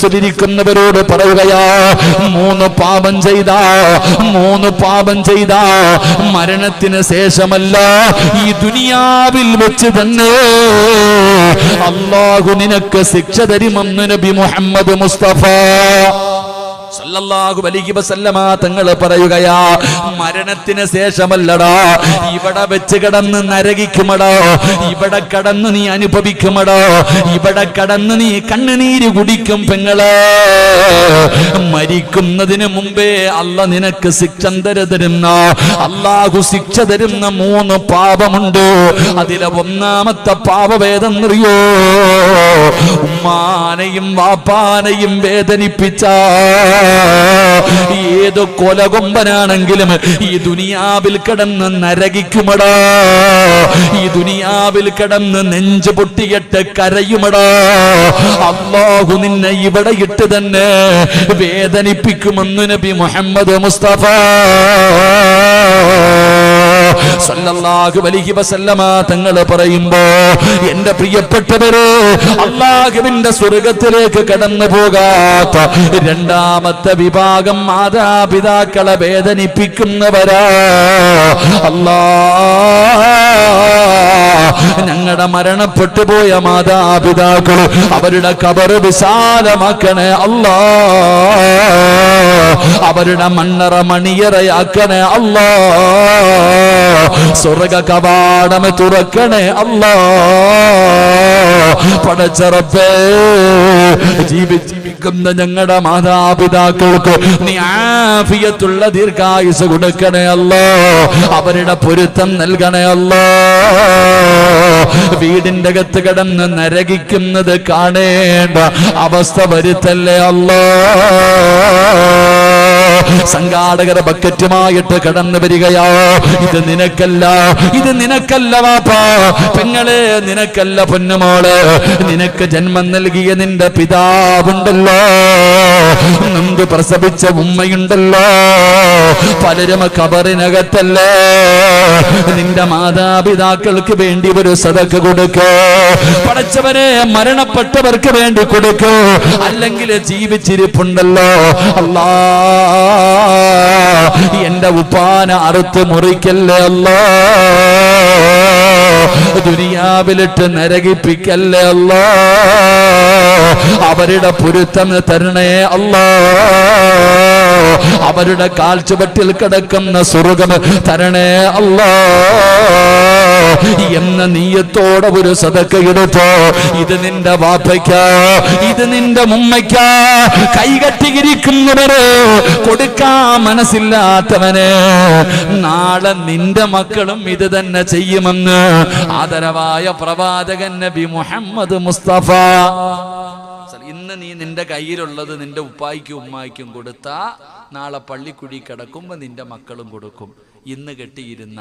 ിരിക്കുന്നവരോട് പറയുകയാ, മൂന്ന് പാപം ചെയ്ത മരണത്തിന് ശേഷമല്ല, ഈ ദുനിയാവിൽ വെച്ച് തന്നെ അല്ലാഹു നിനക്ക് ശിക്ഷ തരുമെന്ന് നബി മുഹമ്മദ് മുസ്തഫ സല്ലല്ലാഹു അലൈഹി വസല്ലമ തങ്ങൾ പറയുകയാ, മരണത്തിന് ശേഷമല്ലടാ, ഇവിടെ വെച്ച് കിടന്ന് നരകിക്കുമടോ, ഇവിടെ കടന്ന് നീ അനുഭവിക്കുമടോ, ഇവിടെ കടന്ന് നീ കണ്ണുനീര് കുടിക്കും പെങ്ങളെ. മരിക്കുന്നതിന് മുമ്പേ അല്ല നിനക്ക് ശിക്ഷ തരുന്ന, അല്ലാഹു ശിക്ഷ തരുന്ന മൂന്ന് പാപമുണ്ട്. അതിലെ ഒന്നാമത്തെ പാപവേദെന്നറിയോ? ഉമ്മാനെയും വാപ്പാനെയും വേദനിപ്പിച്ച ഏത് കൊലകൊമ്പനാണെങ്കിലും ഈ ദുനിയാവിൽ കിടന്ന് നരകിക്കുമടാ, ഈ ദുനിയാവിൽ കിടന്ന് നെഞ്ചു പൊട്ടിയിട്ട് കരയുമടാ. അല്ലാഹു നിന്നെ ഇവിടെ ഇട്ട് തന്നെ വേദനിപ്പിക്കുമെന്ന് നബി മുഹമ്മദ് മുസ്തഫ സല്ലല്ലാഹു അലൈഹി വസല്ലമ തങ്ങൾ പറയുമ്പോ, എന്റെ പ്രിയപ്പെട്ടവരെ, അല്ലാഹുവിന്റെ സ്വർഗത്തിലേക്ക് കടന്നു പോകാത്ത രണ്ടാമത്തെ വിഭാഗം മാതാപിതാക്കളെ വേദനിപ്പിക്കുന്നവരാ. ഞങ്ങളുടെ മരണപ്പെട്ടു പോയ മാതാപിതാക്കൾ അവരുടെ ഖബർ വിശാലമാക്കണേ അല്ലാ, അവരുടെ മണ്ണറ മണിയറയാക്കണേ അല്ലാ, സ്വർഗ കവാടം തുറക്കണേ അല്ലാ. പടച്ച റബ്ബേ, ജീവിക്കുന്ന ഞങ്ങളുടെ മാതാപിതാക്കൾക്ക് നീ ആഫിയത്തുള്ള ദീർഘായുസ് കൊടുക്കണേ അല്ലാ, അവരുടെ പൊരുത്തം നൽകണേ അല്ലാ. വീടിന്റെ അകത്ത് കിടന്ന് നരകിക്കുന്നത് കാണേണ്ട അവസ്ഥ വരുത്തല്ലേ അല്ലാ. സംഘാടകർ ബക്കറ്റുമായിട്ട് കടന്നു വരികയാ, ഇത് നിനക്കല്ല വാപ്പാ, പെങ്ങളെ നിനക്കല്ല പൊന്നുമോള്, നിനക്ക് ജന്മം നൽകിയ നിന്റെ പിതാവുണ്ടല്ലോ, നൊന്ത് പ്രസവിച്ച ഉമ്മയുണ്ടല്ലോ, പലരും ഖബറിനകത്തല്ലേ. നിന്റെ മാതാപിതാക്കൾക്ക് വേണ്ടി ഒരു സദഖ കൊടുക്കോ, പടച്ചവരെ മരണപ്പെട്ടവർക്ക് വേണ്ടി കൊടുക്കോ, അല്ലെങ്കിൽ ജീവിച്ചിരിപ്പുണ്ടല്ലോ, അല്ലാ എന്റെ ഉപ്പാന അറുത്ത് മുറിക്കല്ലേ അല്ലാ, ദുനിയാവിലിട്ട് നരകിപ്പിക്കല്ലേ അല്ലാ, അവരുടെ പൊരുത്തം തരണേ അല്ലാ, അവരുടെ കാൽച്ചുവട്ടിൽ കിടക്കുന്ന സ്വർഗ്ഗം തരണേ അല്ലാ എന്ന നീയത്തോടെ ഒരു സദഖ എടുത്തോ. ഇത് നിന്റെ വാപ്പയ്ക്കാ, ഇത് നിന്റെ ഉമ്മയ്ക്കാ. കൈകട്ടിയിരിക്കുന്നവരെ, കൊടുക്കാൻ മനസ്സില്ലാത്തവനെ, നാളെ നിന്റെ മക്കളും ഇത് തന്നെ ചെയ്യുമെന്ന് ആദരവായ പ്രവാചകൻ നബി മുഹമ്മദ് മുസ്തഫ. ഇന്ന് നീ നിന്റെ കയ്യിലുള്ളത് നിന്റെ ഉപ്പായിക്കും ഉമ്മായിക്കും കൊടുത്താ നാളെ പള്ളിക്കുഴി കിടക്കുമ്പോ നിന്റെ മക്കളും കൊടുക്കും. ഇന്ന് കെട്ടിയിരുന്ന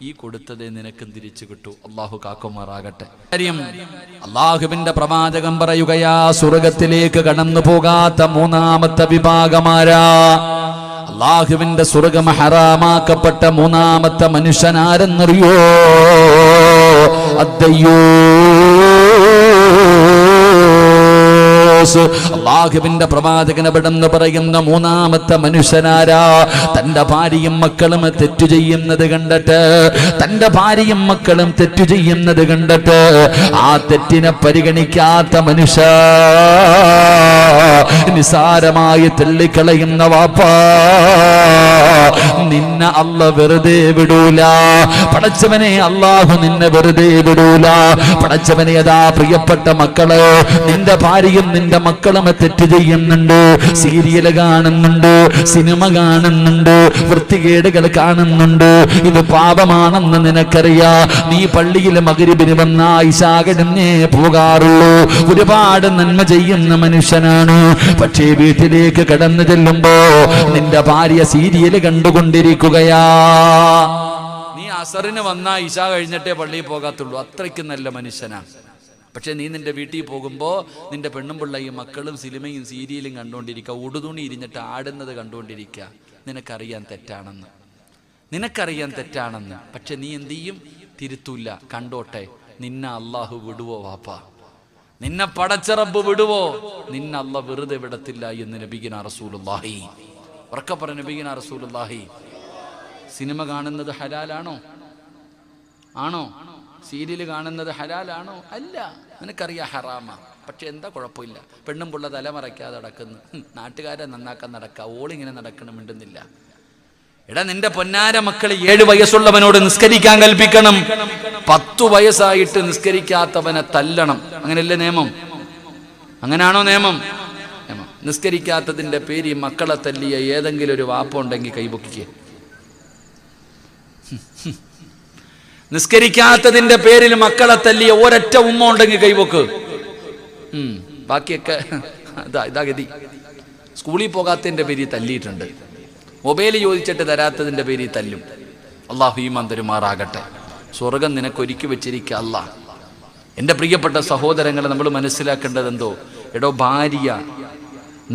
ഈ കൊടുത്തതേ നിനക്കും തിരിച്ചു കിട്ടൂ. അള്ളാഹു കാക്കുമാറാകട്ടെ. കാര്യം അള്ളാഹുവിന്റെ പ്രവാചകൻ പറയുകയാ, സ്വർഗത്തിലേക്ക് കടന്നു പോകാത്ത മൂന്നാമത്തെ വിഭാഗമാരാ? അള്ളാഹുവിന്റെ സ്വർഗം ഹറാമാക്കപ്പെട്ട മൂന്നാമത്തെ മനുഷ്യനാരെന്നറിയോ? അദ്ദയ്യോ. അള്ളാഹുവിന്റെ പ്രവാചകൻ അവിടെന്ന് പറയുന്ന മൂന്നാമത്തെ മനുഷ്യനാരാ? തന്റെ ഭാര്യയും മക്കളും തെറ്റു ചെയ്യുന്നത് കണ്ടിട്ട്, തന്റെ ഭാര്യയും മക്കളും തെറ്റു ചെയ്യുന്നത് കണ്ടിട്ട് ആ തെറ്റിനെ പരിഗണിക്കാത്ത മനുഷ്യ, നിസാരമായി തള്ളിക്കളയുന്ന വാപ്പാ, നിന്നെ അല്ല വെറുതെ വിടൂല. പടച്ചവനെ, അല്ലാഹു നിന്നെ വെറുതെ വിടൂല. പടച്ചവനെ, അതാ പ്രിയപ്പെട്ട മക്കളെ, നിന്റെ ഭാര്യയും നിന്റെ മക്കളും തെറ്റ് ചെയ്യുന്നുണ്ട്, സീരിയൽ കാണുന്നുണ്ട്, സിനിമ കാണുന്നുണ്ട്, വൃത്തികേടുകൾ കാണുന്നുണ്ട്. ഇത് പാപമാണെന്ന് നിനക്കറിയാ. നീ പള്ളിയിൽ മഗ്‌രിബിന് വന്ന ഇശാകടന്നേ പോകാറുള്ളൂ, ഒരുപാട് നന്മ ചെയ്യുന്ന മനുഷ്യനാണ്. പക്ഷേ വീട്ടിലേക്ക് കടന്നു ചെല്ലുമ്പോ നിന്റെ ഭാര്യ സീരിയൽ കണ്ടുകൊണ്ടിരിക്കുകയാ. നീ അസറിന് വന്ന ഇശ കഴിഞ്ഞിട്ടേ പള്ളിയിൽ പോകാത്തുള്ളൂ, അത്രയ്ക്ക് നല്ല മനുഷ്യനാണ്. പക്ഷെ നീ നിന്റെ വീട്ടിൽ പോകുമ്പോൾ നിന്റെ പെണ്ണും പിള്ളയും മക്കളും സിനിമയും സീരിയലും കണ്ടുകൊണ്ടിരിക്കുക, ഉടുതുണി ഇരിഞ്ഞിട്ട് ആടുന്നത് കണ്ടുകൊണ്ടിരിക്കുക. നിനക്കറിയാൻ തെറ്റാണെന്ന്. പക്ഷെ നീ എന്ത് ചെയ്യും? തിരുത്തൂല്ല. കണ്ടോട്ടെ, നിന്നെ അള്ളാഹു വിടുവോ വാപ്പാ? നിന്നെ പടച്ച റബ്ബ് വിടുവോ? നിന്നെ അല്ലാഹ് വെറുതെ വിടത്തില്ല എന്ന് നബിഗിന റസൂലുള്ളാഹി. ഉറക്കെ പറഞ്ഞ നബിഗിന റസൂലുള്ളാഹി. സിനിമ കാണുന്നത് ഹലാലാണോ? ആണോ? സീരിയൽ കാണുന്നത് ഹലാലാണോ? അല്ല, നിനക്കറിയാം ഹറാമാ. പക്ഷെ എന്താ കുഴപ്പമില്ല, പെണ്ണും പുള്ള തലമറയ്ക്കാതെ നടക്കുന്നു, നാട്ടുകാരെ നന്നാക്കാൻ നടക്കുക, ഓളിങ്ങനെ നടക്കണം, മിണ്ടുന്നില്ല. എടാ, നിന്റെ പൊന്നാര മക്കൾ 7 വയസ്സുള്ളവനോട് നിസ്കരിക്കാൻ കൽപ്പിക്കണം, 10 വയസ്സായിട്ട് നിസ്കരിക്കാത്തവനെ തല്ലണം. അങ്ങനെയല്ലേ നിയമം? അങ്ങനെയാണോ നിയമം? നിസ്കരിക്കാത്തതിന്റെ പേര് മക്കളെ തല്ലിയ ഏതെങ്കിലും ഒരു വാപ്പ ഉണ്ടെങ്കിൽ കൈപൊക്കിക്കേ. നിസ്കരിക്കാത്തതിന്റെ പേരിൽ മക്കളെ തല്ലിയ ഒരൊറ്റ ഉമ്മ ഉണ്ടെങ്കിൽ കൈപൊക്ക്. ബാക്കിയൊക്കെ ഇതാ ഗതി. സ്കൂളിൽ പോകാത്തതിന്റെ പേരിൽ തല്ലിയിട്ടുണ്ട്, മൊബൈൽ ചോദിച്ചിട്ട് തരാത്തതിന്റെ പേരിൽ തല്ലും. അള്ളാഹു ഈമാൻ തരുമാറാകട്ടെ. സ്വർഗം നിനക്കൊരുക്കി വെച്ചിരിക്കുക അല്ലാഹ്. എൻ്റെ പ്രിയപ്പെട്ട സഹോദരങ്ങളെ, നമ്മൾ മനസ്സിലാക്കേണ്ടത് എന്തോ, എടോ ഭാര്യ,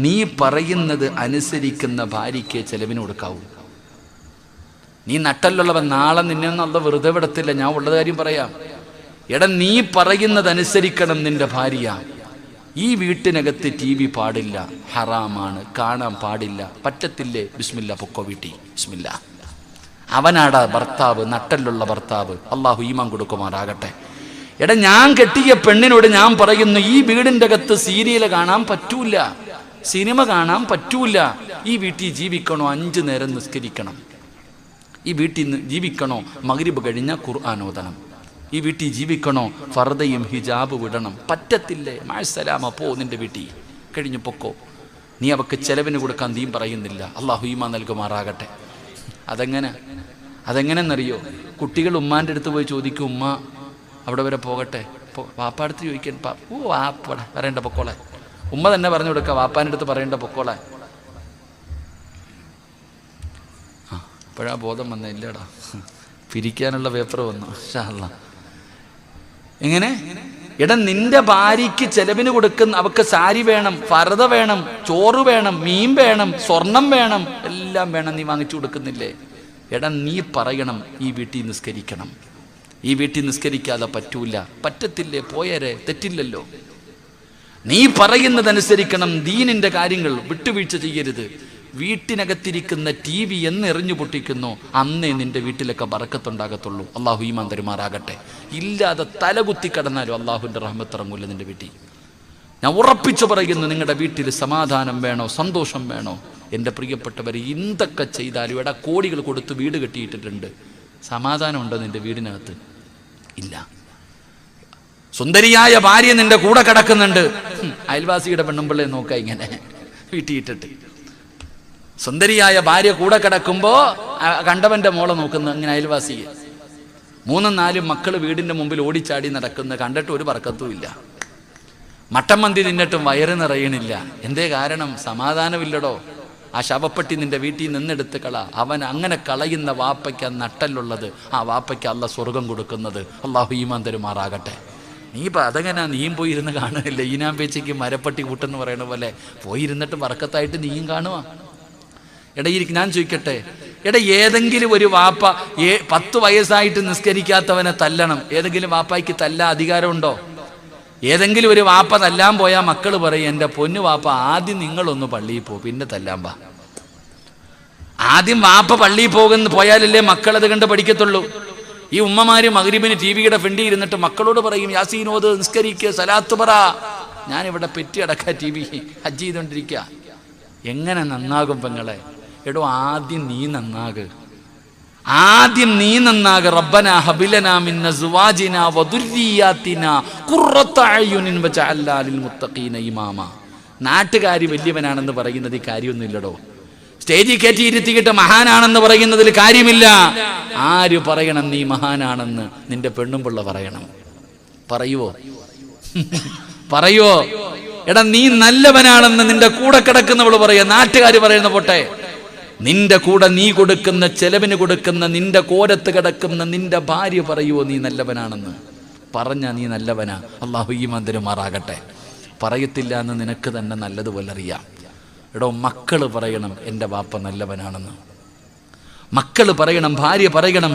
നീ പറയുന്നത് അനുസരിക്കുന്ന ഭാര്യയ്ക്ക് ചെലവിന് കൊടുക്കാവൂ. നീ നട്ടല്ലുള്ളവൻ, നാളെ നിന്നെ ഒന്നും അല്ലാഹ് വെറുതെ വിടത്തില്ല. ഞാൻ ഉള്ളത് കാര്യം പറയാം. എടാ, നീ പറയുന്നത് അനുസരിക്കണം നിന്റെ ഭാര്യ. ഈ വീട്ടിനകത്ത് TV പാടില്ല, ഹറാമാണ്, കാണാൻ പാടില്ല, പറ്റത്തില്ലേ? ബിസ്മില്ല, പൊക്കോ വീട്ടി, ബിസ്മില്ല. അവനാടാ ഭർത്താവ്, നട്ടല്ലുള്ള ഭർത്താവ്. അള്ളാഹു ഈമാൻ കൊടുക്കുമാറാകട്ടെ. എടാ, ഞാൻ കെട്ടിയ പെണ്ണിനോട് ഞാൻ പറയുന്നു, ഈ വീടിൻ്റെ അകത്ത് സീരിയൽ കാണാൻ പറ്റൂല, സിനിമ കാണാൻ പറ്റൂല. ഈ വീട്ടിൽ ജീവിക്കണോ 5 നേരം നിസ്കരിക്കണം. ഈ വീട്ടിൽ ജീവിക്കണോ മഗ്രിബ് കഴിഞ്ഞാൽ ഖുർആൻ ഓതണം. ഈ വീട്ടിൽ ജീവിക്കണോ ഫർദയും ഹിജാബ് വിടണം. പറ്റത്തില്ലേ? മഅസ്സലാമ, പോ നിന്റെ വീട്ടിൽ, കഴിഞ്ഞു പൊക്കോ. നീ അവക്ക് ചെലവിന് കൊടുക്കാൻ നീ പറയുന്നില്ല. അള്ളാഹു ഈമാൻ നൽകുമാറാകട്ടെ. അതെങ്ങനെന്നറിയോ? കുട്ടികൾ ഉമ്മാൻ്റെ അടുത്ത് പോയി ചോദിക്കും, ഉമ്മ അവിടെ വരെ പോകട്ടെ? വാപ്പാടുത്ത് ചോദിക്കാൻ, വാപ്പടെ പറയേണ്ട പൊക്കോളെ. ഉമ്മ തന്നെ പറഞ്ഞു കൊടുക്കുക, വാപ്പാൻ്റെ അടുത്ത് പറയേണ്ട പൊക്കോളെ. ഇപ്പോഴാ ബോധം വന്ന, ഇല്ലടാ, പിരിക്കാനുള്ള പേപ്പർ വന്നു. ഇൻഷാ അല്ലാഹ്. എങ്ങനെ? എടാ, നിന്റെ ഭാര്യയ്ക്ക് ചെലവിന് കൊടുക്കുന്ന, അവക്ക് സാരി വേണം, ഫർദ വേണം, ചോറ് വേണം, മീൻ വേണം, സ്വർണം വേണം, എല്ലാം വേണം, നീ വാങ്ങിച്ചു കൊടുക്കുന്നില്ലേ? എടാ, നീ പറയണം, ഈ വീട്ടിൽ നിസ്കരിക്കണം. ഈ വീട്ടിൽ നിസ്കരിക്കാതെ പറ്റൂല. പറ്റത്തില്ലേ? പോയേരെ, തെറ്റില്ലല്ലോ. നീ പറയുന്നതനുസരിക്കണം. ദീനിന്റെ കാര്യങ്ങൾ വിട്ടുവീഴ്ച ചെയ്യരുത്. വീട്ടിനകത്തിരിക്കുന്ന TV എന്നെറിഞ്ഞു പൊട്ടിക്കുന്നു, അന്നേ നിന്റെ വീട്ടിലൊക്കെ ബറക്കത്തുണ്ടാകത്തുള്ളൂ. അള്ളാഹു ഈമാൻ തരുമാറാകട്ടെ. ഇല്ലാതെ തലകുത്തി കടന്നാലും അള്ളാഹുവിൻ്റെ റഹ്മത്ത് ഇറങ്ങൂല നിന്റെ വീട്ടിൽ. ഞാൻ ഉറപ്പിച്ചു പറയുന്നു, നിങ്ങളുടെ വീട്ടിൽ സമാധാനം വേണോ, സന്തോഷം വേണോ? എൻ്റെ പ്രിയപ്പെട്ടവർ, എന്തൊക്കെ ചെയ്താലും, എടാ, കോടികൾ കൊടുത്ത് വീട് കെട്ടിയിട്ടിട്ടുണ്ട്, സമാധാനം ഉണ്ടോ നിന്റെ വീടിനകത്ത്? ഇല്ല. സുന്ദരിയായ ഭാര്യ നിന്റെ കൂടെ കിടക്കുന്നുണ്ട്, അയൽവാസിയുടെ പെണ്ണുമ്പിള്ളെ നോക്ക ഇങ്ങനെ വീട്ടിയിട്ടിട്ട്. സുന്ദരിയായ ഭാര്യ കൂടെ കിടക്കുമ്പോ കണ്ടവന്റെ മോളെ നോക്കുന്ന ഇങ്ങനെ അയൽവാസി. 3-4 മക്കൾ വീടിന്റെ മുമ്പിൽ ഓടിച്ചാടി നടക്കുന്ന കണ്ടിട്ട് ഒരു ബർക്കത്തും ഇല്ല. മട്ടൻ മന്തി തിന്നിട്ടും വയറ് നിറയണില്ല. എന്തേ കാരണം? സമാധാനമില്ലടോ. ആ ശവപ്പെട്ടി നിന്റെ വീട്ടിൽ നിന്നെടുത്ത് കള. അവൻ അങ്ങനെ കളയുന്ന വാപ്പയ്ക്ക് നട്ടല്ലുള്ളത്, ആ വാപ്പയ്ക്ക് അല്ലാഹ് സ്വർഗം കൊടുക്കുന്നത്. അള്ളാഹു ഈമാൻ തരുമാറാകട്ടെ. നീ ഇപ്പം അതെങ്ങനെ നീയും പോയിരുന്ന് കാണുന്നില്ല? ഈനാം പേച്ചയ്ക്ക് മരപ്പട്ടി കൂട്ടെന്ന് പറയണ പോലെ പോയിരുന്നിട്ട് ബർക്കത്തായിട്ട് നീയും കാണുക. എടാ, ഞാൻ ചോദിക്കട്ടെ, എടാ, ഏതെങ്കിലും ഒരു വാപ്പ 10 വയസ്സായിട്ട് നിസ്കരിക്കാത്തവനെ തല്ലണം? ഏതെങ്കിലും വാപ്പായ്ക്ക് തല്ലാൻ അധികാരമുണ്ടോ? ഏതെങ്കിലും ഒരു വാപ്പ തല്ലാൻ പോയാൽ മക്കൾ പറയും, എൻ്റെ പൊന്നു വാപ്പ, ആദ്യം നിങ്ങളൊന്ന് പള്ളിയിൽ പോ, പിന്നെ തല്ലാൻ വാ. ആദ്യം വാപ്പ പള്ളിയിൽ പോയാലല്ലേ മക്കളത് കണ്ട് പഠിക്കത്തുള്ളൂ. ഈ ഉമ്മമാര് മഗ്രിബിന് TV-യുടെ ഫ്രണ്ടിൽ ഇരുന്നിട്ട് മക്കളോട് പറയും, യാസീനോത്, നിസ്കരിക്കുക, സലാത്ത് പറ. ഞാനിവിടെ പെറ്റി അടക്കുക, TV ഹജ്ജ് ചെയ്തുകൊണ്ടിരിക്കുക. എങ്ങനെ നന്നാകും പെങ്ങളെ? എടോ, ആദ്യം നീ നന്നാക്. റബ്ബനാ ഹബിലനാ മിൻ അസ്വാജിനാ വദുർരിയാതിനാ ഖുർറത അയുനിൻ വജഅൽനാ ലിൽ മുത്തഖീന ഇമാമ. നാട്ടുകാരി വലിയവനാണെന്ന് പറയുന്നത് കാര്യമൊന്നുമില്ലടോ. സ്റ്റേജിൽ കയറ്റി ഇരുത്തിയിട്ട് മഹാനാണെന്ന് പറയുന്നതിൽ കാര്യമില്ല. ആര് പറയണം നീ മഹാനാണെന്ന്? നിന്റെ പെണ്ണുമ്പിള്ള പറയണം. പറയുവോ? എടാ, നീ നല്ലവനാണെന്ന് നിന്റെ കൂടെ കിടക്കുന്നവള് പറയാ. നാട്ടുകാർ പറയുന്ന പോട്ടെ, നിന്റെ കൂടെ നീ കൊടുക്കുന്ന, ചെലവിന് കൊടുക്കുന്ന, നിന്റെ കോരത്ത് കിടക്കുന്ന നിന്റെ ഭാര്യ പറയുവോ നീ നല്ലവനാണെന്ന്? പറഞ്ഞ നീ നല്ലവനാ. അള്ളാഹു ഈമാൻ തരുമാറാകട്ടെ. പറയത്തില്ല എന്ന് നിനക്ക് തന്നെ നല്ലതുപോലെ അറിയാം. എടോ, മക്കള് പറയണം എൻ്റെ വാപ്പ നല്ലവനാണെന്ന്. മക്കള് പറയണം, ഭാര്യ പറയണം,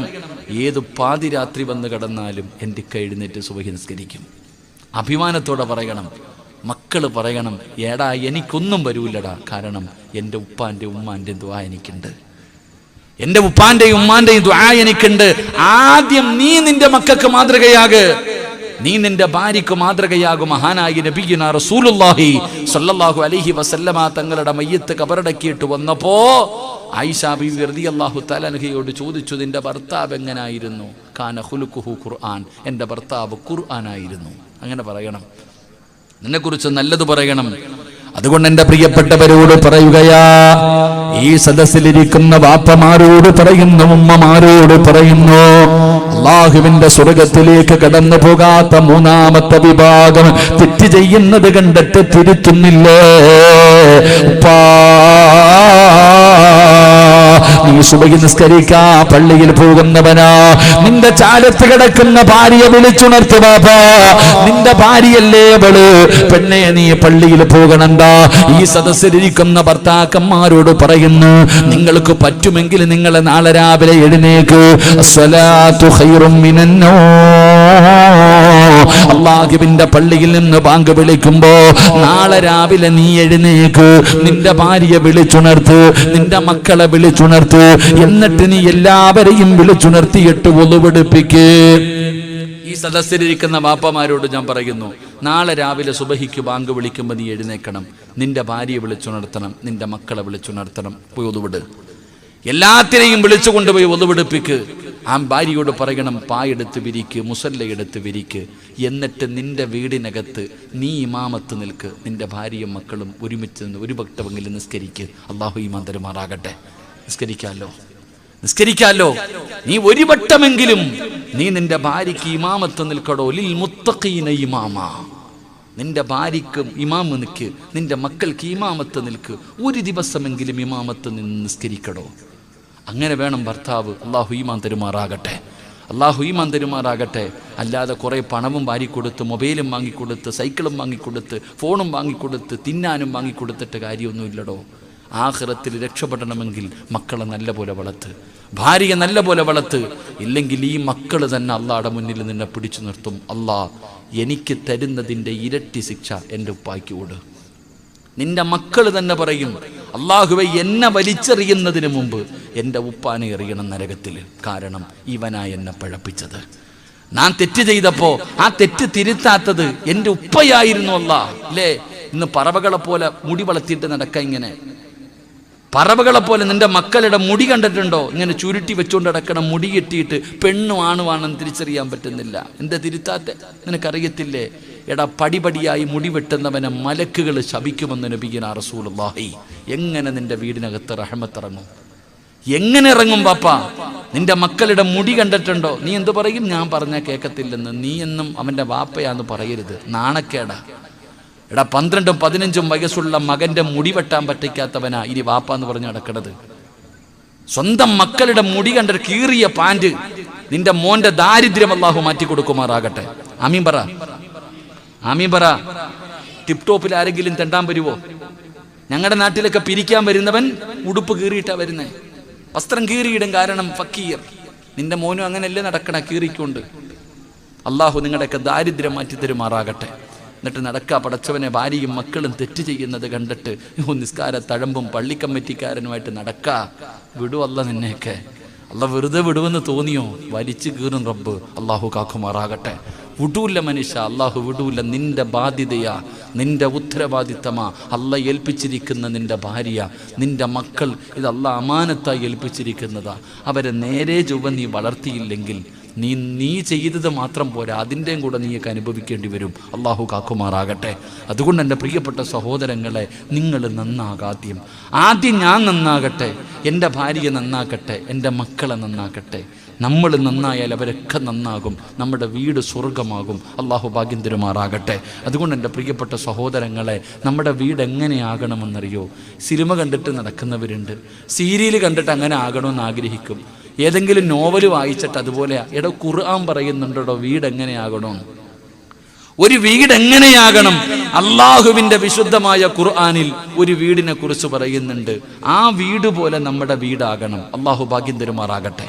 ഏത് പാതിരാത്രി വന്ന് കിടന്നാലും എൻ്റെ എഴുന്നേറ്റ് സുബഹി നിസ്കരിക്കും. അഭിമാനത്തോടെ പറയണം. മക്കള് പറയണം, എടാ എനിക്കൊന്നും വരൂല്ലടാ, കാരണം എൻ്റെ ഉപ്പാൻ്റെ ഉമ്മാൻ്റെ ദുആ എനിക്കുണ്ട്, എൻ്റെ ഉപ്പാന്റെയും ഉമ്മാന്റെയും ദുആ എനിക്കുണ്ട്. ആദ്യം നീ നിന്റെ മക്കൾക്ക് മാതൃകയാക്, നീ നിന്റെ ഭാര്യക്ക് മാതൃകയാകും. മഹാനായി നബിയുനാ റസൂലുള്ളാഹി സ്വല്ലല്ലാഹു അലൈഹി വസല്ലമ തങ്ങളുടെ മയ്യത്ത് കബറടക്കിയിട്ട് വന്നപ്പോ ആയിഷ ബീവി റളിയല്ലാഹു തആല അൻഹയോട് ചോദിച്ചു, നിന്റെ ഭർത്താവ് എങ്ങനായിരുന്നു? കാന ഖുലുഖുഹു ഖുർആൻ, എൻ്റെ ഭർത്താവ് ഖുർആനായിരുന്നു. അങ്ങനെ പറയണം, നിന്നെക്കുറിച്ച് നല്ലത് പറയണം. അതുകൊണ്ട് എൻ്റെ പ്രിയപ്പെട്ടവരോട് പറയുകയാ, ഈ സദസ്സിലിരിക്കുന്ന വാപ്പമാരോട് പറയുന്നു, ഉമ്മമാരോട് പറയുന്നു, അല്ലാഹുവിന്റെ സ്വർഗത്തിലേക്ക് കടന്നു പോകാത്ത മൂന്നാമത്തെ വിഭാഗം തെറ്റ് ചെയ്യുന്നത് കണ്ടിട്ട് തിരുത്തുന്നില്ലേ? നീ സുബഹി നിസ്കരിക്കാ പള്ളിയിൽ പോകുന്നവനാ, നിന്റെ ചാലത്ത് കിടക്കുന്ന ഭാര്യയെ വിളിച്ചുണർത്ത് ബാബാ, നിന്റെ ഭാര്യയല്ലേ അവള്, പെണ്ണെ നീ പള്ളിയിൽ പോകണണ്ട. ഈ സദസ്സിലിരിക്കുന്ന ഭർത്താക്കന്മാരോട് പറയുന്നു, നിങ്ങൾക്ക് പറ്റുമെങ്കിൽ നിങ്ങൾ നാളെ രാവിലെ എഴുന്നേക്ക്. അസ്സലാത്തു ഖൈറും മിനന്നൗം, അല്ലാഹുവിന്റെ പള്ളിയിൽ നിന്ന് ബാങ്ക് വിളിക്കുമ്പോ നാളെ രാവിലെ നീ എഴുന്നേക്ക്, നിന്റെ ഭാര്യയെ വിളിച്ചുണർത്ത്, നിന്റെ മക്കളെ വിളിച്ചുണർത്ത്, എന്നിട്ട് നീ എല്ലാവരെയും വിളിച്ചുണർത്തിയിട്ട് ഒളുവെടുപ്പിക്ക്. ഈ സദസ്സിലിരിക്കുന്ന വാപ്പമാരോട് ഞാൻ പറയുന്നു, നാളെ രാവിലെ സുബഹിക്ക് ബാങ്ക് വിളിക്കുമ്പോൾ നീ എഴുന്നേക്കണം, നിന്റെ ഭാര്യയെ വിളിച്ചുണർത്തണം, നിന്റെ മക്കളെ വിളിച്ചുണർത്തണം, പോയി ഒതുവിട്. എല്ലാത്തിനെയും വിളിച്ചു കൊണ്ടുപോയി ഒതുവെടുപ്പിക്ക്. ആ ഭാര്യയോട് പറയണം, പായെടുത്ത് വിരിക്ക്, മുസല്ലയെടുത്ത് വിരിക്ക്, എന്നിട്ട് നിന്റെ വീടിനകത്ത് നീ ഇമാമത്ത് നിൽക്ക്, നിന്റെ ഭാര്യയും മക്കളും ഒരുമിച്ച് നിന്ന് ഒരു ഭക്തമെങ്കിലും നിസ്കരിക്ക്. അല്ലാഹു ഈമാൻ തരുമാറാകട്ടെ. നിസ്കരിക്കാലോ, നീ ഒരു വട്ടമെങ്കിലും നീ നിന്റെ ഭാര്യയ്ക്ക് ഇമാമത്ത് നിൽക്കടോ. ലിൽ മുത്തഖീന ഇമാമ, നിന്റെ ഭാര്യയ്ക്കും ഇമാമ് നിൽക്ക്, നിന്റെ മക്കൾക്ക് ഇമാമത്ത് നിൽക്ക്, ഒരു ദിവസമെങ്കിലും ഇമാമത്ത് നിന്ന് നിസ്കരിക്കടോ. അങ്ങനെ വേണം ഭർത്താവ്. അല്ലാഹു ഈമാൻ തരുമാറാകട്ടെ, അല്ലാഹു ഈമാൻ തരുമാറാകട്ടെ. അല്ലാതെ കുറേ പണവും വാരിക്കൊടുത്ത്, മൊബൈലും വാങ്ങിക്കൊടുത്ത്, സൈക്കിളും വാങ്ങിക്കൊടുത്ത്, ഫോണും വാങ്ങിക്കൊടുത്ത്, തിന്നാനും വാങ്ങിക്കൊടുത്തിട്ട് കാര്യമൊന്നുമില്ലടോ. ആഖിറത്തിൽ രക്ഷപ്പെടണമെങ്കിൽ മക്കളെ നല്ല പോലെ വളർത്ത്, ഭാര്യയെ നല്ല പോലെ വളർത്ത്. ഇല്ലെങ്കിൽ ഈ മക്കൾ തന്നെ അള്ളാഹുടെ മുന്നിൽ നിന്നെ പിടിച്ചു നിർത്തും. അല്ലാഹ് എനിക്ക് തരുന്നതിൻ്റെ ഇരട്ടി ശിക്ഷ എൻ്റെ ഉപ്പായ്ക്ക് കൊടു. നിന്റെ മക്കൾ തന്നെ പറയും, അല്ലാഹുവേ എന്നെ വലിച്ചെറിയുന്നതിന് മുമ്പ് എൻ്റെ ഉപ്പാനെ എറിയണം നരകത്തിൽ, കാരണം ഇവനാ എന്നെ പഴപ്പിച്ചത്. ഞാൻ തെറ്റ് ചെയ്തപ്പോ ആ തെറ്റ് തിരുത്താത്തത് എൻ്റെ ഉപ്പയായിരുന്നു. അല്ലാഹ് അല്ലേ, ഇന്ന് പറവകളെ പോലെ മുടി വളർത്തിയിട്ട് നടക്ക. ഇങ്ങനെ പറവകളെ പോലെ നിന്റെ മക്കളുടെ മുടി കണ്ടിട്ടുണ്ടോ? ഇങ്ങനെ ചുരുട്ടി വെച്ചുകൊണ്ട് നടക്കണം, മുടി കെട്ടിയിട്ട്. പെണ്ണും ആണുവാണെന്ന് തിരിച്ചറിയാൻ പറ്റുന്നില്ല. എന്താ തിരുത്താത്തെ? നിനക്കറിയത്തില്ലേ? എടാ, പടിപടിയായി മുടി വെട്ടുന്നവനെ മലക്കുകൾ ശപിക്കുമെന്ന് നബിയുനാ റസൂലുള്ളാഹി. എങ്ങനെ നിന്റെ വീടിനകത്ത് റഹ്മത്തിറങ്ങും? എങ്ങനെ ഇറങ്ങും പാപ്പ? നിന്റെ മക്കളുടെ മുടി കണ്ടിട്ടുണ്ടോ? നീ എന്ത് പറയും? ഞാൻ പറഞ്ഞാൽ കേൾക്കത്തില്ലെന്ന്. നീ എന്നും അവൻ്റെ വാപ്പയാന്ന് പറയരുത്, നാണക്കേടാ. എടാ, 12ഉം 15ഉം വയസ്സുള്ള മകന്റെ മുടി വെട്ടാൻ പറ്റിക്കാത്തവനാ ഇനി വാപ്പ എന്ന് പറഞ്ഞ് നടക്കണത്. സ്വന്തം മക്കളുടെ മുടി കണ്ട കീറിയ പാൻറ്. നിന്റെ മോന്റെ ദാരിദ്ര്യം അല്ലാഹു മാറ്റി കൊടുക്കുമാറാകട്ടെ. ആമീൻ പറ, ആമീൻ പറ. ടിപ് ടോപ്പിൽ ആരെങ്കിലും തെണ്ടാൻ വരുവോ? ഞങ്ങളുടെ നാട്ടിലൊക്കെ പിരിക്കാൻ വരുന്നവൻ ഉടുപ്പ് കീറിയിട്ടാ വരുന്നേ, വസ്ത്രം കീറിയിടും, കാരണം ഫക്കീർ. നിന്റെ മോനും അങ്ങനെയല്ലേ നടക്കണ, കീറിക്കൊണ്ട്. അല്ലാഹു നിങ്ങളുടെയൊക്കെ ദാരിദ്ര്യം മാറ്റി തരുമാറാകട്ടെ. എന്നിട്ട് നടക്കുക. പടച്ചവനെ, ഭാര്യയും മക്കളും തെറ്റ് ചെയ്യുന്നത് കണ്ടിട്ട് നിസ്കാര തഴമ്പും പള്ളിക്കമ്മിറ്റിക്കാരനുമായിട്ട് നടക്കുക. വിടുവല്ല നിന്നെയൊക്കെ. അല്ല വെറുതെ വിടുവെന്ന് തോന്നിയോ? വലിച്ചു കീറും റബ്ബ്. അല്ലാഹു കാക്കുമാറാകട്ടെ. വിടൂല്ല മനുഷ്യ, അല്ലാഹു വിടൂല്ല. നിന്റെ ബാധ്യതയാ, നിന്റെ ഉത്തരവാദിത്തമാ. അല്ല ഏൽപ്പിച്ചിരിക്കുന്ന നിന്റെ ഭാര്യ, നിന്റെ മക്കൾ, ഇത് അല്ല അമാനത്തായി ഏൽപ്പിച്ചിരിക്കുന്നതാ. അവരെ നേരെ ചൊവ്വ നീ വളർത്തിയില്ലെങ്കിൽ നീ ചെയ്തത് മാത്രം പോരാ, അതിൻ്റെയും കൂടെ നീയൊക്കെ അനുഭവിക്കേണ്ടി വരും. അല്ലാഹു കാക്കുമാറാകട്ടെ. അതുകൊണ്ട് എൻ്റെ പ്രിയപ്പെട്ട സഹോദരങ്ങളെ, നിങ്ങൾ നന്നാകാദ്യം. ആദ്യം ഞാൻ നന്നാകട്ടെ, എൻ്റെ ഭാര്യ നന്നാക്കട്ടെ, എൻ്റെ മക്കളെ നന്നാക്കട്ടെ. നമ്മൾ നന്നായാൽ അവരൊക്കെ നന്നാകും, നമ്മുടെ വീട് സ്വർഗമാകും. അല്ലാഹു ഭാഗ്യം തരുമാറാകട്ടെ. അതുകൊണ്ട് എൻ്റെ പ്രിയപ്പെട്ട സഹോദരങ്ങളെ, നമ്മുടെ വീട് എങ്ങനെയാകണമെന്നറിയോ? സിനിമ കണ്ടിട്ട് നടക്കുന്നവരുണ്ട്, സീരിയൽ കണ്ടിട്ട് അങ്ങനെ ആകണമെന്ന് ആഗ്രഹിക്കും. ഏതെങ്കിലും നോവൽ വായിച്ചിട്ട് അതുപോലെ. എടോ, ഖുർആൻ പറയുന്നുണ്ടോ വീട് എങ്ങനെയാകണം? ഒരു വീട് എങ്ങനെയാകണം? അള്ളാഹുവിന്റെ വിശുദ്ധമായ ഖുർആനിൽ ഒരു വീടിനെ കുറിച്ച് പറയുന്നുണ്ട്. ആ വീട് പോലെ നമ്മുടെ വീടാകണം. അള്ളാഹു ഭാഗ്യം തരുമാറാകട്ടെ,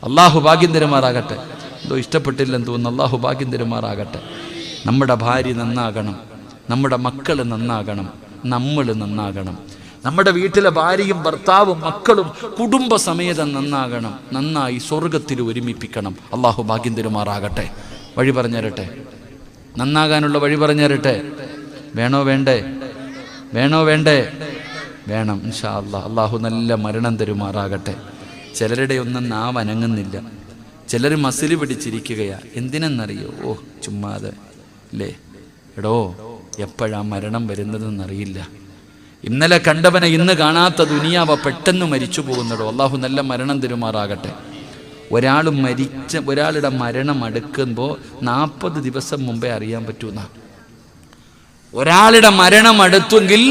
അള്ളാഹു ഭാഗ്യം തരുമാറാകട്ടെ. എന്തോ ഇഷ്ടപ്പെട്ടില്ലെന്ന് തോന്നുന്നു. അള്ളാഹു ഭാഗ്യം തരുമാറാകട്ടെ. നമ്മുടെ ഭാര്യ നന്നാകണം, നമ്മുടെ മക്കൾ നന്നാകണം, നമ്മൾ നന്നാകണം. നമ്മുടെ വീട്ടിലെ ഭാര്യയും ഭർത്താവും മക്കളും കുടുംബസമേതം നന്നാകണം. നന്നായി സ്വർഗത്തിൽ ഒരുമിപ്പിക്കണം. അള്ളാഹു ഭാഗ്യം തരുമാറാകട്ടെ. വഴി പറഞ്ഞു തരട്ടെ, നന്നാകാനുള്ള വഴി പറഞ്ഞു തരട്ടെ. വേണോ വേണ്ടേ? വേണോ വേണ്ടേ? വേണം ഇൻഷാ അല്ലാഹ്. അള്ളാഹു നല്ല മരണം തരുമാറാകട്ടെ. ചിലരുടെ ഒന്നും നാവ് അനങ്ങുന്നില്ല, ചിലർ മസിൽ പിടിച്ചിരിക്കുകയാ. എന്തിനെന്നറിയോ? ഓ ചുമ്മാതെ അല്ലേ. എടോ, എപ്പോഴാ മരണം വരുന്നതെന്നറിയില്ല. ഇന്നലെ കണ്ടവനെ ഇന്ന് കാണാത്ത ദുനിയാവ പെട്ടെന്ന് മരിച്ചു പോകുന്നടോ. അള്ളാഹു നല്ല മരണം തരുമാറാകട്ടെ. ഒരാളുടെ മരണം അടുക്കുമ്പോൾ 40 ദിവസം മുമ്പേ അറിയാൻ പറ്റൂന്ന. ഒരാളുടെ മരണം അടുത്തെങ്കിൽ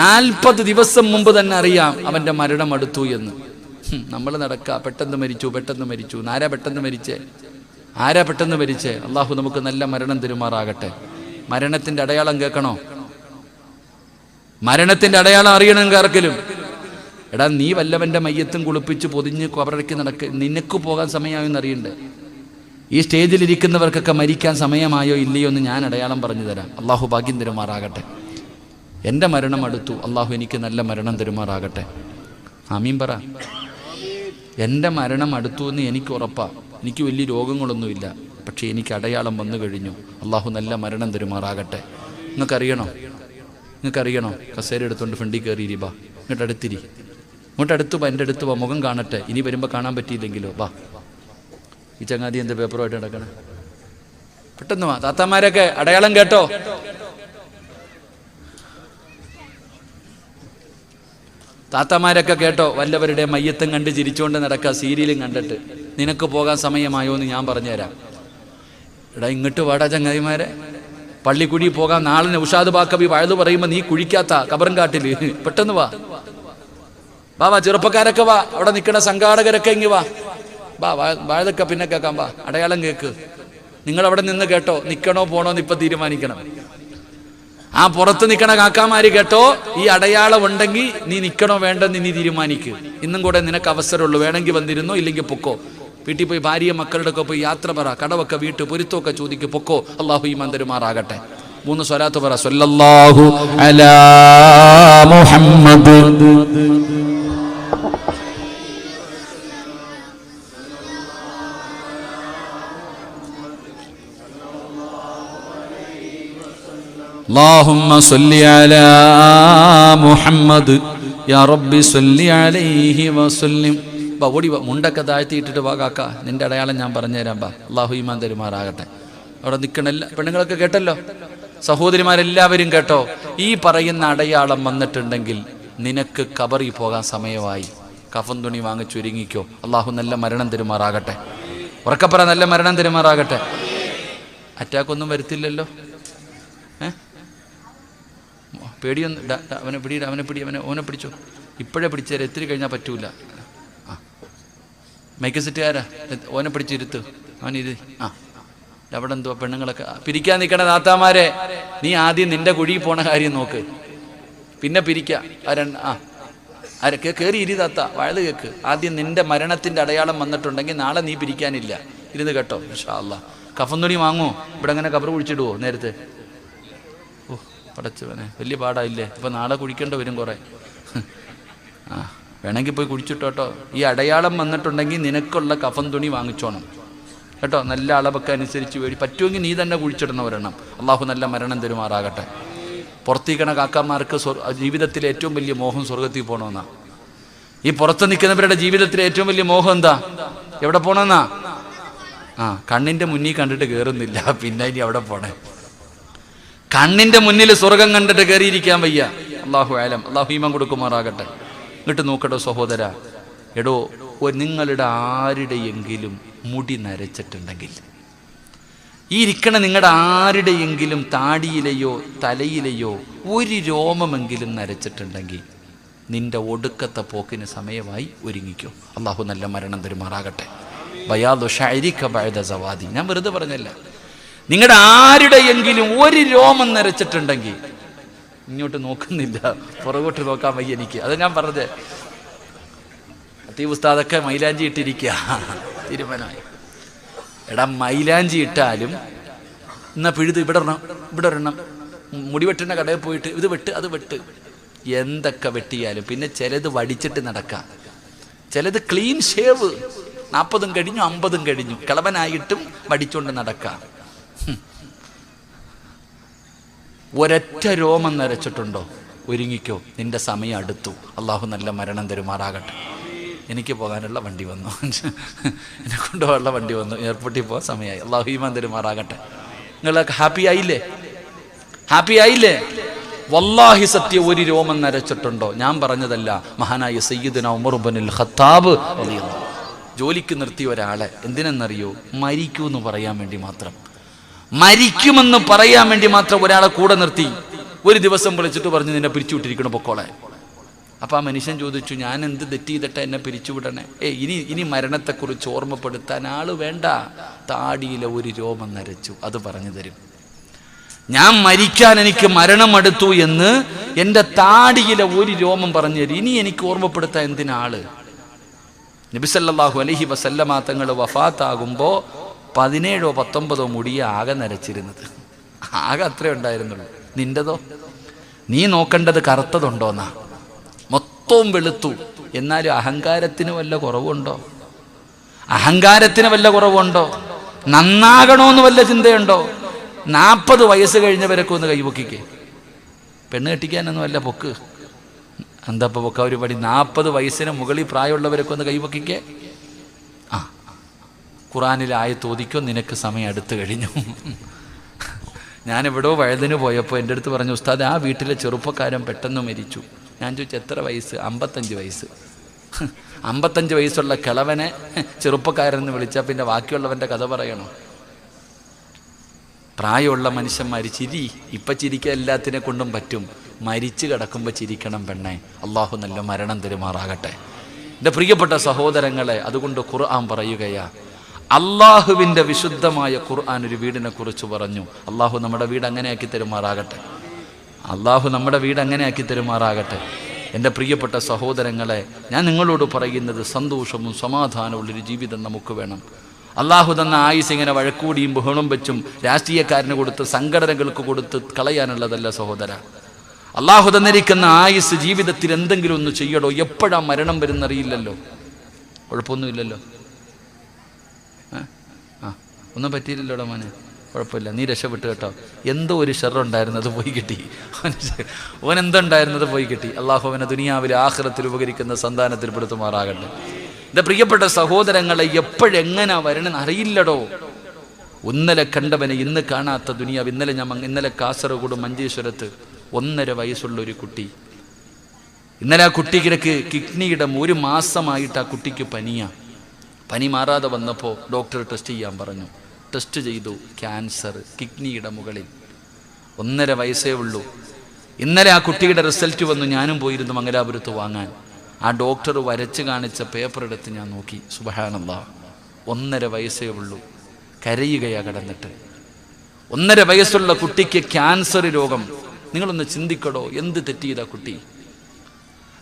40 ദിവസം മുമ്പ് തന്നെ അറിയാം അവന്റെ മരണം അടുത്തു എന്ന്. നമ്മൾ നടക്കുക, പെട്ടെന്ന് മരിച്ചു, പെട്ടെന്ന് മരിച്ചു. ആരാ പെട്ടെന്ന് മരിച്ചേ? ആരാ പെട്ടെന്ന് മരിച്ചേ? അള്ളാഹു നമുക്ക് നല്ല മരണം തരുമാറാകട്ടെ. മരണത്തിന്റെ അടയാളം കേൾക്കണോ? മരണത്തിന്റെ അടയാളം അറിയണം ആർക്കെങ്കിലും? എടാ, നീ വല്ലവന്റെ മയ്യത്തും കുളിപ്പിച്ച് പൊതിഞ്ഞ് കബറടക്കി നിനക്ക് പോകാൻ സമയമായെന്ന് അറിയണ്ടേ? ഈ സ്റ്റേജിലിരിക്കുന്നവർക്കൊക്കെ മരിക്കാൻ സമയമായോ ഇല്ലയോ എന്ന് ഞാൻ അടയാളം പറഞ്ഞു തരാം. അള്ളാഹു ഭാഗ്യം തരുമാറാകട്ടെ. എൻ്റെ മരണം അടുത്തു, അള്ളാഹു എനിക്ക് നല്ല മരണം തരുമാറാകട്ടെ. ആമീൻ പറ. എൻ്റെ മരണം അടുത്തു എന്ന് എനിക്ക് ഉറപ്പാണ്. എനിക്ക് വലിയ രോഗങ്ങളൊന്നുമില്ല, പക്ഷേ എനിക്ക് അടയാളം വന്നു കഴിഞ്ഞു. അള്ളാഹു നല്ല മരണം തരുമാറാകട്ടെ. നിങ്ങൾക്കറിയണോ? കസേര എടുത്തുകൊണ്ട് ഫ്രണ്ടിൽ കയറി ബാ, ഇങ്ങോട്ട് അടുത്തിരി, ഇങ്ങോട്ട് അടുത്ത് വാ, എൻ്റെ അടുത്ത് വാ, മുഖം കാണട്ടെ. ഇനി വരുമ്പോൾ കാണാൻ പറ്റിയില്ലെങ്കിലോ വാ. ഈ ചങ്ങാതി എന്താ പേപ്പറുമായിട്ട് നടക്കണേ? പെട്ടെന്ന് വാ. താത്താമാരൊക്കെ അടയാളം കേട്ടോ? താത്തമാരൊക്കെ കേട്ടോ? വല്ലവരുടെ മയ്യത്തും കണ്ട് ചിരിച്ചുകൊണ്ട് നടക്കുക, സീരിയലും കണ്ടിട്ട്. നിനക്ക് പോകാൻ സമയമായോ എന്ന് ഞാൻ പറഞ്ഞുതരാം. എടാ, ഇങ്ങോട്ട് വാടാ ചങ്ങാതിമാരെ, പള്ളിക്കുഴി പോകാൻ. നാളെ ഉഷാദ് ബാക്കബി വഴുതു പറയുമ്പോൾ നീ കുഴിക്കാത്ത കബറും കാട്ടില്. പെട്ടെന്ന് വാ വാ. ചെറുപ്പക്കാരൊക്കെ വാ, അവിടെ നിൽക്കണ സംഘാടകരൊക്കെ ഇങ്ങ് വാ. വാഴതൊക്കെ പിന്നെ കേൾക്കാം. വാ, അടയാളം കേക്ക്. നിങ്ങൾ അവിടെ നിന്ന് കേട്ടോ, നിൽക്കണോ പോണോ എന്ന് ഇപ്പം തീരുമാനിക്കണം. ആ പുറത്ത് നിൽക്കണ കാക്കാമാര് കേട്ടോ, ഈ അടയാളം ഉണ്ടെങ്കിൽ നീ നിൽക്കണോ വേണ്ടെന്ന് നീ തീരുമാനിക്ക്. ഇന്നും കൂടെ നിനക്ക് അവസരമുള്ളൂ. വേണമെങ്കിൽ വന്നിരുന്നോ, ഇല്ലെങ്കിൽ പൊക്കോ. വീട്ടിൽ പോയി ഭാര്യ മക്കളുടെ ഒക്കെ പോയി യാത്ര പറ, കടവൊക്കെ വീട്ട് പൊരുത്തമൊക്കെ ചോദിക്ക്, പൊക്കോ. അള്ളാഹു ഈമാൻ തരുമാറാകട്ടെ. 3 സ്വലാത്ത് പറ. സ്വല്ലല്ലാഹു അലാ മുഹമ്മദ്. اللهم صل على محمد يا رب صل عليه وسلم. ബാ, ഓടി വാ. മുണ്ടൊക്കെ താഴ്ത്തിയിട്ടിട്ട് വാ കാക്ക, നിന്റെ അടയാളം ഞാൻ പറഞ്ഞുതരാം. ബാ, അള്ളാഹു ഈമാൻ തരുമാറാകട്ടെ. അവിടെ നിൽക്കണല്ല പെണ്ണുങ്ങളൊക്കെ കേട്ടല്ലോ, സഹോദരിമാരെല്ലാവരും കേട്ടോ. ഈ പറയുന്ന അടയാളം വന്നിട്ടുണ്ടെങ്കിൽ നിനക്ക് കബറിൽ പോകാൻ സമയമായി. കഫൻ തുണി വാങ്ങിച്ചൊരുങ്ങിക്കോ. അള്ളാഹു നല്ല മരണം തരുമാറാകട്ടെ. ഉറക്കപ്പറ, നല്ല മരണം തരുമാറാകട്ടെ. അറ്റാക്കൊന്നും വരുത്തില്ലല്ലോ? പേടിയൊന്നും. അവനെ പിടിച്ചോ. ഇപ്പോഴേ പിടിച്ചേരാ, എത്തിരി കഴിഞ്ഞാൽ പറ്റൂല. മൈക്ക് സെറ്റുകാരാ, ഓനെ പിടിച്ചിരുത്ത്. അവനിത് അവിടെ എന്തുവാ പെണ്ണുങ്ങളൊക്കെ പിരിക്കാൻ നിൽക്കണ താത്താമാരെ, നീ ആദ്യം നിന്റെ കുഴി പോണ കാര്യം നോക്ക്, പിന്നെ പിരിക്കാം. കയറി ഇരി താത്ത, വഴുത് കേക്ക്. ആദ്യം നിന്റെ മരണത്തിന്റെ അടയാളം വന്നിട്ടുണ്ടെങ്കിൽ നാളെ നീ പിരിക്കാനില്ല. ഇരുന്ന് കേട്ടോ ഇൻഷാ അല്ലാഹ്. കഫൻ തുണി വാങ്ങോ? ഇവിടെ അങ്ങനെ കബറ് കുഴിച്ചിടുവോ നേരത്തെ? ഓ പടച്ചവനെ, വലിയ പാടായില്ലേ? ഇപ്പൊ നാളെ കുഴിക്കേണ്ടി വരും കുറെ. വേണമെങ്കിൽ പോയി കുഴിച്ചിട്ടോട്ടോ. ഈ അടയാളം വന്നിട്ടുണ്ടെങ്കിൽ നിനക്കുള്ള കഫൻ തുണി വാങ്ങിച്ചോണം കേട്ടോ. നല്ല അളവൊക്കെ അനുസരിച്ച് പറ്റുമെങ്കിൽ നീ തന്നെ കുഴിച്ചിടുന്നവരെണ്ണം. അള്ളാഹു നല്ല മരണം തരുമാറാകട്ടെ. പുറത്തേക്കണ കാക്കാമാർക്ക് ജീവിതത്തിലെ ഏറ്റവും വലിയ മോഹം സ്വർഗത്തിൽ പോകണമെന്നാ. ഈ പുറത്ത് നിൽക്കുന്നവരുടെ ജീവിതത്തിലെ ഏറ്റവും വലിയ മോഹം എന്താ? എവിടെ പോകണമെന്നാ? കണ്ണിന്റെ മുന്നിൽ കണ്ടിട്ട് കയറുന്നില്ല, പിന്നെ ഇനി അവിടെ പോണേ. കണ്ണിന്റെ മുന്നിൽ സ്വർഗം കണ്ടിട്ട് കയറിയിരിക്കാൻ വയ്യ. അള്ളാഹു ആലം, അള്ളാഹു ഈമാൻ കൊടുക്കുമാറാകട്ടെ. ഇങ്ങോട്ട് നോക്കട്ടോ സഹോദര, എടോ നിങ്ങളുടെ ആരുടെയെങ്കിലും മുടി നരച്ചിട്ടുണ്ടെങ്കിൽ, ഈ ഇരിക്കണ നിങ്ങളുടെ ആരുടെയെങ്കിലും താടിയിലെയോ തലയിലെയോ ഒരു രോമമെങ്കിലും നരച്ചിട്ടുണ്ടെങ്കിൽ നിന്റെ ഒടുക്കത്തെ പോക്കിന് സമയമായി, ഒരുങ്ങിക്കോ. അള്ളാഹു നല്ല മരണം തരുമാറാകട്ടെ. ബയാദു ശഅരിക ബഅദ സവാദി. ഞാൻ വെറുതെ പറഞ്ഞല്ല. നിങ്ങളുടെ ആരുടെയെങ്കിലും ഒരു രോമം നരച്ചിട്ടുണ്ടെങ്കിൽ, ഇങ്ങോട്ട് നോക്കുന്നില്ല, പുറകോട്ട് നോക്കാൻ വയ്യ എനിക്ക്, അത് ഞാൻ പറഞ്ഞത്. അത്തീ ഉസ്താദൊക്കെ മൈലാഞ്ചി ഇട്ടിരിക്കുക തീരുമാനമായി. എടാ, മൈലാഞ്ചി ഇട്ടാലും എന്നാ പിഴുത് ഇവിടെ ഒരെണ്ണം. മുടി വെട്ടുന്ന കടയിൽ പോയിട്ട് ഇത് വെട്ട് അത് വെട്ട്. എന്തൊക്കെ വെട്ടിയാലും പിന്നെ ചിലത് വടിച്ചിട്ട് നടക്കാം, ചിലത് ക്ലീൻ ഷേവ്, 40 കഴിഞ്ഞു 50 കഴിഞ്ഞു, കിളവനായിട്ടും വടിച്ചുകൊണ്ട് നടക്കാം. ഒരൊറ്റ രോമം നരച്ചിട്ടുണ്ടോ? ഒരുങ്ങിക്കോ, നിന്റെ സമയം അടുത്തു. അള്ളാഹു നല്ല മരണം തരുമാറാകട്ടെ. എനിക്ക് പോകാനുള്ള വണ്ടി വന്നു, എന്നെ കൊണ്ടുപോകാനുള്ള വണ്ടി വന്നു, എയർപോർട്ടിൽ പോകാൻ സമയമായി. അള്ളാഹു ഈമാൻ തരുമാറാകട്ടെ. നിങ്ങളൊക്കെ ഹാപ്പി ആയില്ലേ? ഹാപ്പി ആയില്ലേ? വല്ലാഹി സത്യം, ഒരു രോമം നരച്ചിട്ടുണ്ടോ? ഞാൻ പറഞ്ഞതല്ല, മഹാനായ സയ്യിദുനാ ഉമർ ഇബ്നുൽ ഖത്താബ് റളിയല്ലാഹു ജോലിക്ക് നിർത്തിയ ഒരാളെ എന്തിനെന്നറിയോ? മരിക്കൂന്ന് പറയാൻ വേണ്ടി മാത്രം, മരിക്കുമെന്ന് പറയാൻ വേണ്ടി മാത്രം ഒരാളെ കൂടെ നിർത്തി. ഒരു ദിവസം വിളിച്ചിട്ട് പറഞ്ഞു, നിന്നെ പിരിച്ചുവിട്ടിരിക്കണം, പൊക്കോളെ. അപ്പൊ ആ മനുഷ്യൻ ചോദിച്ചു, ഞാൻ എന്ത് തെറ്റ് ചെയ്തിട്ട് എന്നെ പിരിച്ചുവിടണേ? ഇനി മരണത്തെക്കുറിച്ച് ഓർമ്മപ്പെടുത്താൻ ആള് വേണ്ട, താടിയിലെ ഒരു രോമം നരച്ചു, അത് പറഞ്ഞു തരും. ഞാൻ മരിക്കാൻ, എനിക്ക് മരണമടുത്തു എന്ന് എൻ്റെ താടിയിലെ ഒരു രോമം പറഞ്ഞു തരും. ഇനി എനിക്ക് ഓർമ്മപ്പെടുത്താൻ എന്തിനാള്? നബി സല്ലല്ലാഹു അലൈഹി വസല്ലമ തങ്ങൾ വഫാത്താകുമ്പോ 17 or 19 മുടിയെ ആകെ നരച്ചിരുന്നത്, ആകെ അത്രേ ഉണ്ടായിരുന്നുള്ളൂ. നിന്റെതോ? നീ നോക്കേണ്ടത് കറുത്തതുണ്ടോന്നാ, മൊത്തവും വെളുത്തു. എന്നാലും അഹങ്കാരത്തിന് വല്ല കുറവുണ്ടോ? അഹങ്കാരത്തിന് വല്ല കുറവുണ്ടോ? നന്നാകണമെന്ന് വല്ല ചിന്തയുണ്ടോ? 40 വയസ്സ് കഴിഞ്ഞവരൊക്കെ ഒന്ന് കൈപൊക്കിക്കേ. പെണ്ണ് കെട്ടിക്കാനൊന്നും വല്ല പൊക്ക്, എന്താ ഇപ്പൊ പൊക്ക ഒരു പടി? 40 വയസ്സിന് മുകളിൽ പ്രായമുള്ളവരൊക്കെ ഒന്ന് കൈപൊക്കിക്കേ. ആ, ഖുറാനിൽ ആയത്ത് ഓതിക്കോ, നിനക്ക് സമയം അടുത്ത് കഴിഞ്ഞു. ഞാനെവിടോ വഴുതിന് പോയപ്പോൾ എൻ്റെ അടുത്ത് പറഞ്ഞു, ഉസ്താദ്, ആ വീട്ടിലെ ചെറുപ്പക്കാരൻ പെട്ടെന്ന് മരിച്ചു. ഞാൻ ചോദിച്ചു, എത്ര വയസ്സ്? 55 വയസ്സ്. 55 വയസ്സുള്ള കിളവനെ ചെറുപ്പക്കാരെന്ന് വിളിച്ചാൽ പിന്നെ ബാക്കിയുള്ളവൻ്റെ കഥ പറയണോ? പ്രായമുള്ള മനുഷ്യന്മാർ ചിരി, ഇപ്പം ചിരിക്കാൻ എല്ലാത്തിനെ കൊണ്ടും പറ്റും, മരിച്ചു കിടക്കുമ്പോൾ ചിരിക്കണം പെണ്ണെ. അള്ളാഹു നല്ല മരണം തരുമാറാകട്ടെ. എൻ്റെ പ്രിയപ്പെട്ട സഹോദരങ്ങളെ, അതുകൊണ്ട് ഖുർആൻ പറയുകയാ, അള്ളാഹുവിൻ്റെ വിശുദ്ധമായ ഖുർആൻ ഒരു വീടിനെ കുറിച്ച് പറഞ്ഞു. അള്ളാഹു നമ്മുടെ വീട് അങ്ങനെ ആക്കി തരുമാറാകട്ടെ. അള്ളാഹു നമ്മുടെ വീട് അങ്ങനെ ആക്കി തരുമാറാകട്ടെ. എൻ്റെ പ്രിയപ്പെട്ട സഹോദരങ്ങളെ, ഞാൻ നിങ്ങളോട് പറയുന്നത്, സന്തോഷവും സമാധാനമുള്ളൊരു ജീവിതം നമുക്ക് വേണം. അള്ളാഹു തന്ന ആയുസ് ഇങ്ങനെ വഴക്കൂടിയും ബഹളം വെച്ചും രാഷ്ട്രീയക്കാരന് കൊടുത്ത് സംഘടനകൾക്ക് കൊടുത്ത് കളയാനുള്ളതല്ല സഹോദര. അള്ളാഹു തന്നിരിക്കുന്ന ആയുസ് ജീവിതത്തിൽ എന്തെങ്കിലും ഒന്ന് ചെയ്യടോ. എപ്പോഴാ മരണം വരുന്നറിയില്ലല്ലോ. കുഴപ്പമൊന്നുമില്ലല്ലോ, ഒന്നും പറ്റിയില്ലല്ലോടാ മോനെ, കുഴപ്പമില്ല, നീ രക്ഷപ്പെട്ടു കേട്ടോ. എന്തോ ഒരു ഷെറുണ്ടായിരുന്നത് പോയി കിട്ടി, ഓൻ എന്തുണ്ടായിരുന്നത് പോയി കിട്ടി. അള്ളാഹു അവനെ ദുനിയാവിലെ ആഖിറത്തിൽ ഉപകരിക്കുന്ന സന്താനത്തിൽ പെടുത്തുമാറാകട്ടെ. എൻ്റെ പ്രിയപ്പെട്ട സഹോദരങ്ങളെ, എപ്പോഴെങ്ങനെ വരണമെന്ന് അറിയില്ലടോ. ഇന്നലെ കണ്ടവനെ ഇന്ന് കാണാത്ത ദുനിയാവ്. ഇന്നലെ കാസർഗോഡ് മഞ്ചേശ്വരത്ത് 1.5 വയസ്സുള്ള ഒരു കുട്ടി, ഇന്നലെ ആ കുട്ടിക്ക് കിഡ്നിയുടെ 1 മാസമായിട്ട് ആ കുട്ടിക്ക് പനി മാറാതെ വന്നപ്പോൾ ഡോക്ടർ ടെസ്റ്റ് ചെയ്യാൻ പറഞ്ഞു. ടെസ്റ്റ് ചെയ്തു, ക്യാൻസർ കിഡ്നിയുടെ മുകളിൽ. 1.5 വയസ്സേ ഉള്ളൂ. ഇന്നലെ ആ കുട്ടിയുടെ റിസൾട്ട് വന്നു. ഞാനും പോയിരുന്നു മംഗലാപുരത്ത് വാങ്ങാൻ. ആ ഡോക്ടർ വരച്ച് കാണിച്ച പേപ്പർ എടുത്ത് ഞാൻ നോക്കി. സുബ്ഹാനല്ലാഹ്, 1.5 വയസ്സേ ഉള്ളൂ, കരയുകയാ കിടന്നിട്ട്. 1.5 വയസ്സുള്ള കുട്ടിക്ക് ക്യാൻസർ രോഗം. നിങ്ങളൊന്ന് ചിന്തിക്കടോ, എന്ത് തെറ്റ് ചെയ്ത കുട്ടി?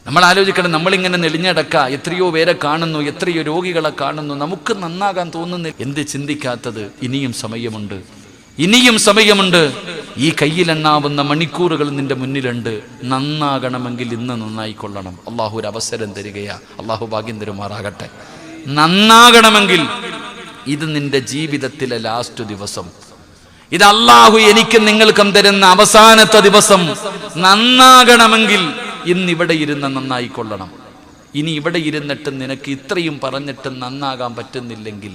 നമ്മൾ ആലോചിക്കണം. നമ്മളിങ്ങനെ നെളിഞ്ഞടക്ക, എത്രയോ പേരെ കാണുന്നു, എത്രയോ രോഗികളെ കാണുന്നു, നമുക്ക് നന്നാകാൻ തോന്നുന്നില്ല. എന്ത് ചിന്തിക്കാത്തത്? ഇനിയും സമയമുണ്ട്, ഇനിയും സമയമുണ്ട്. ഈ കയ്യിലെണ്ണാവുന്ന മണിക്കൂറുകൾ നിന്റെ മുന്നിലുണ്ട്. നന്നാകണമെങ്കിൽ ഇന്ന് നന്നായിക്കൊള്ളണം. അള്ളാഹു ഒരു അവസരം തരികയാ. അള്ളാഹു ഭാഗ്യം തരുമാറാകട്ടെ. നന്നാകണമെങ്കിൽ ഇത് നിന്റെ ജീവിതത്തിലെ ലാസ്റ്റ് ദിവസം. ഇത് അള്ളാഹു എനിക്കും നിങ്ങൾക്കും തരുന്ന അവസാനത്തെ ദിവസം. നന്നാകണമെങ്കിൽ ഇന്നിവിടെ ഇരുന്ന് നന്നായിക്കൊള്ളണം. ഇനി ഇവിടെ ഇരുന്നിട്ട് നിനക്ക് ഇത്രയും പറഞ്ഞിട്ട് നന്നാകാൻ പറ്റുന്നില്ലെങ്കിൽ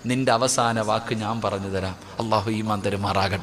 നിന്റെ അവസാന വാക്ക് ഞാൻ പറഞ്ഞു തരാം. അള്ളാഹു ഈമാൻ തരുമാറാകട്ടെ.